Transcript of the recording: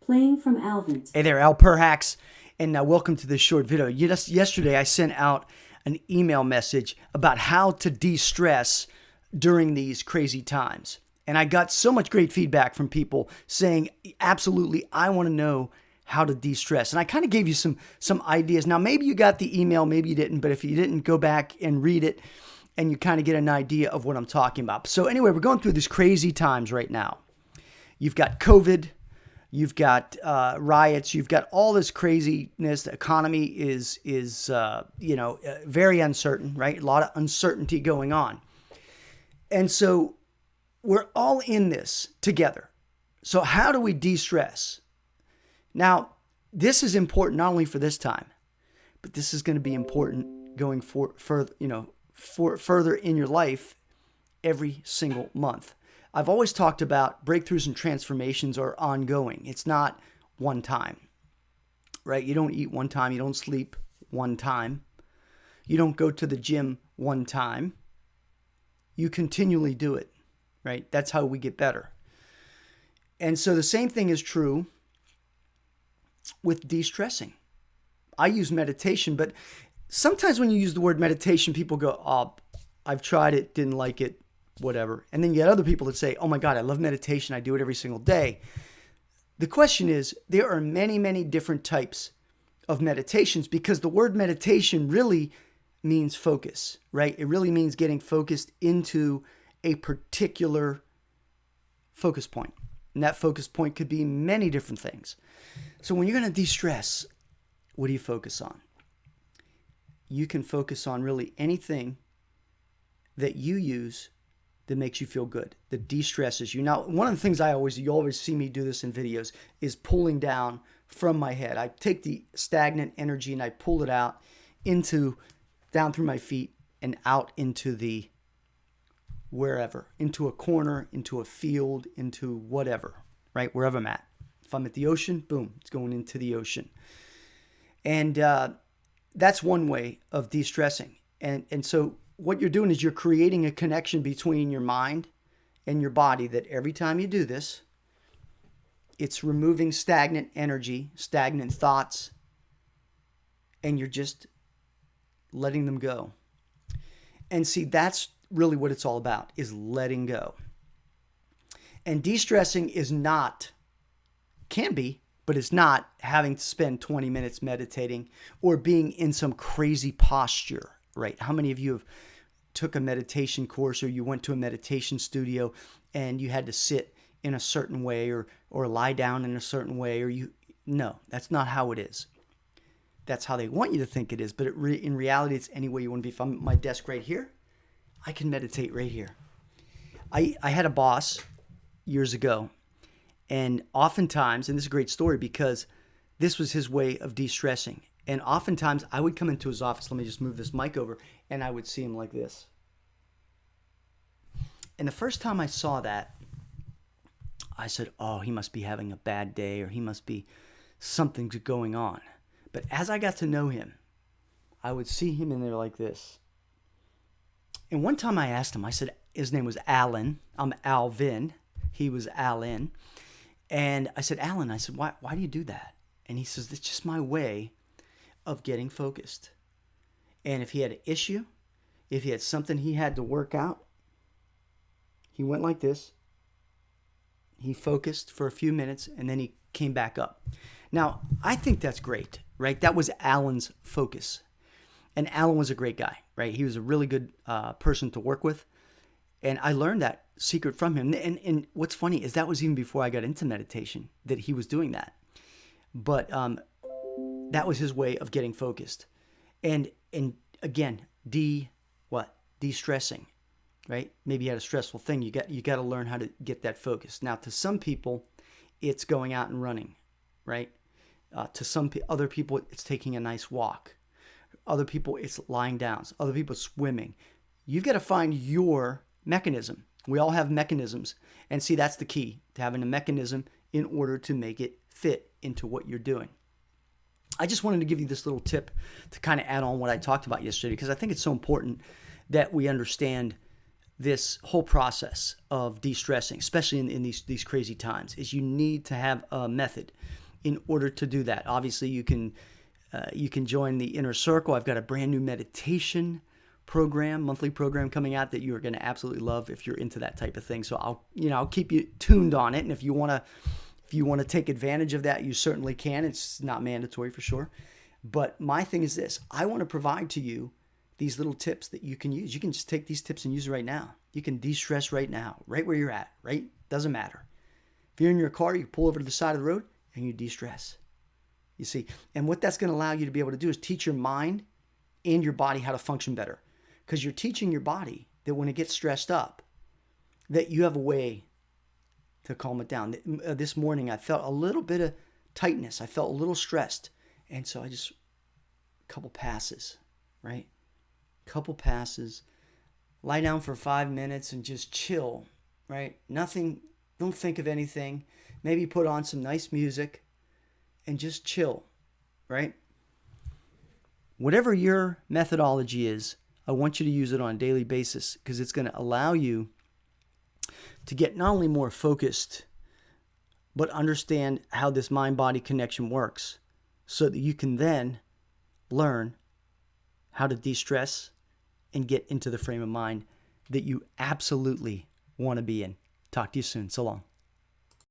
Playing from Alvin. Hey there, Al Perhax, and welcome to this short video. Yesterday, I sent out an email message about how to de-stress during these crazy times. And I got so much great feedback from people saying, absolutely, I want to know how to de-stress. And I kind of gave you some ideas. Now, maybe you got the email, maybe you didn't, but if you didn't, go back and read it and you kind of get an idea of what I'm talking about. So anyway, we're going through these crazy times right now. You've got COVID. You've got riots. You've got all this craziness. The economy is very uncertain, right? A lot of uncertainty going on. And so we're all in this together. So how do we de-stress? Now, this is important not only for this time, but this is going to be important going further in your life every single month. I've always talked about breakthroughs and transformations are ongoing. It's not one time, right? You don't eat one time. You don't sleep one time. You don't go to the gym one time. You continually do it, right? That's how we get better. And so the same thing is true with de-stressing. I use meditation, but sometimes when you use the word meditation, people go, oh, I've tried it, didn't like it, whatever. And then you get other people that say, oh my God, I love meditation. I do it every single day. The question is, there are many, many different types of meditations because the word meditation really means focus, right? It really means getting focused into a particular focus point. And that focus point could be many different things. So when you're going to de-stress, what do you focus on? You can focus on really anything that you use that makes you feel good, that de-stresses you. Now, one of the things you always see me do this in videos, is pulling down from my head. I take the stagnant energy and I pull it out down through my feet and out into the wherever, into a corner, into a field, into whatever, right? Wherever I'm at. If I'm at the ocean, boom, it's going into the ocean. And that's one way of de-stressing. And so what you're doing is you're creating a connection between your mind and your body that every time you do this, it's removing stagnant energy, stagnant thoughts, and you're just letting them go. And see, that's really what it's all about, is letting go. And de-stressing can be, but it's not having to spend 20 minutes meditating or being in some crazy posture, right? How many of you have took a meditation course or you went to a meditation studio and you had to sit in a certain way or lie down in a certain way no, that's not how it is. That's how they want you to think it is, but in reality, it's any way you want to be. If I'm at my desk right here, I can meditate right here. I had a boss years ago, and oftentimes, and this is a great story because this was his way of de-stressing. And oftentimes, I would come into his office, let me just move this mic over, and I would see him like this. And the first time I saw that, I said, oh, he must be having a bad day or he must be something's going on. But as I got to know him, I would see him in there like this. And one time I asked him, I said, his name was Alan. I'm Alvin. He was Alan. And I said, Alan, I said, why do you do that? And he says, it's just my way of getting focused. And if he had an issue, if he had something he had to work out, he went like this. He focused for a few minutes and then he came back up. Now, I think that's great, right? That was Alan's focus. And Alan was a great guy, right? He was a really good person to work with. And I learned that secret from him. And what's funny is that was even before I got into meditation that he was doing that. But that was his way of getting focused. And again, de-stressing, right? Maybe you had a stressful thing. You got to learn how to get that focus. Now, to some people, it's going out and running, right? To some other people, it's taking a nice walk. Other people, it's lying down. Other people, swimming. You've got to find your mechanism. We all have mechanisms. And see, that's the key, to having a mechanism in order to make it fit into what you're doing. I just wanted to give you this little tip to kind of add on what I talked about yesterday, because I think it's so important that we understand this whole process of de-stressing, especially in these crazy times, is you need to have a method in order to do that. Obviously, you can join the Inner Circle. I've got a brand new meditation program, monthly program coming out that you are going to absolutely love if you're into that type of thing. So I'll keep you tuned on it, and if you want to take advantage of that, you certainly can. It's not mandatory for sure. But my thing is this: I want to provide to you these little tips that you can use. You can just take these tips and use it right now. You can de-stress right now, right where you're at, right? Doesn't matter. If you're in your car, you pull over to the side of the road and you de-stress. You see, and what that's going to allow you to be able to do is teach your mind and your body how to function better. Because you're teaching your body that when it gets stressed up, that you have a way to calm it down. This morning, I felt a little bit of tightness. I felt a little stressed. And so a couple passes, right? Couple passes, lie down for 5 minutes and just chill, right? Nothing, don't think of anything. Maybe put on some nice music and just chill, right? Whatever your methodology is, I want you to use it on a daily basis because it's going to allow you to get not only more focused, but understand how this mind-body connection works so that you can then learn how to de-stress and get into the frame of mind that you absolutely want to be in. Talk to you soon. So long.